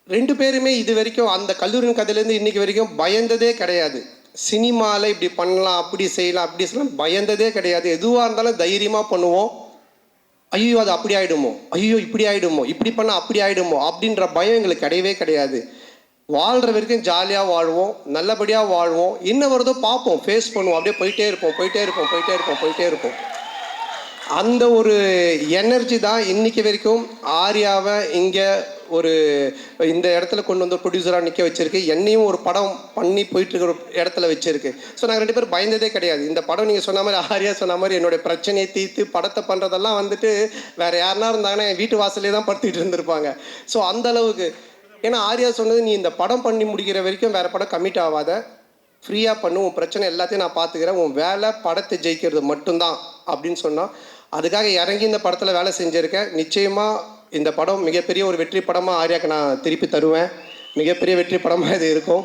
2 பேருமே இது வரைக்கும் அந்த கல்லூரியின் கதையிலேருந்து இன்றைக்கி வரைக்கும் பயந்ததே கிடையாது. சினிமாவில் இப்படி பண்ணலாம், அப்படி செய்யலாம், அப்படி செய்யலாம் பயந்ததே கிடையாது. எதுவாக இருந்தாலும் தைரியமாக பண்ணுவோம். ஐயோ அது அப்படி ஆகிடுமோ, ஐயோ இப்படி ஆகிடுமோ, இப்படி பண்ணால் அப்படி ஆகிடுமோ அப்படின்ற பயம் எங்களுக்கு கிடையவே கிடையாது. வாழ்கிற வரைக்கும் ஜாலியாக வாழ்வோம், நல்லபடியாக வாழ்வோம். என்ன வருதோ பார்ப்போம், ஃபேஸ் பண்ணுவோம், அப்படியே போயிட்டே இருப்போம் போயிட்டே இருப்போம் போயிட்டே இருப்போம் போயிட்டே இருப்போம். அந்த ஒரு எனர்ஜி தான் இன்றைக்கி வரைக்கும் ஆர்யாவை இங்கே ஒரு இந்த இடத்துல கொண்டு வந்து ப்ரொடியூசராக நிற்க வச்சுருக்கு. என்னையும் ஒரு படம் பண்ணி போயிட்டுருக்கிற இடத்துல வச்சுருக்கு. ஸோ நாங்கள் 2 பேரும் பயந்ததே கிடையாது. இந்த படம் நீங்கள் சொன்ன மாதிரி ஆர்யா சொன்ன மாதிரி என்னுடைய பிரச்சனையை தீர்த்து படத்தை பண்ணுறதெல்லாம் வந்துட்டு வேறு யாருனா இருந்தாங்கன்னா என் வீட்டு வாசலே தான் படுத்திகிட்டு இருந்திருப்பாங்க. ஸோ அந்தளவுக்கு ஏன்னா ஆர்யா சொன்னது, நீ இந்த படம் பண்ணி முடிக்கிற வரைக்கும் வேறு படம் கமிட் ஆகாத, ஃப்ரீயாக பண்ணு, உன் பிரச்சனை எல்லாத்தையும் நான் பார்த்துக்கிறேன், உன் வேலை படத்தை ஜெயிக்கிறது மட்டும்தான் அப்படின்னு சொன்னால் அதுக்காக இறங்கி இந்த படத்தில் வேலை செஞ்சுருக்கேன். நிச்சயமாக இந்த படம் மிகப்பெரிய ஒரு வெற்றி படமாக ஆர்யாவுக்கு நான் திருப்பி தருவேன். மிகப்பெரிய வெற்றி படமாக இது இருக்கும்.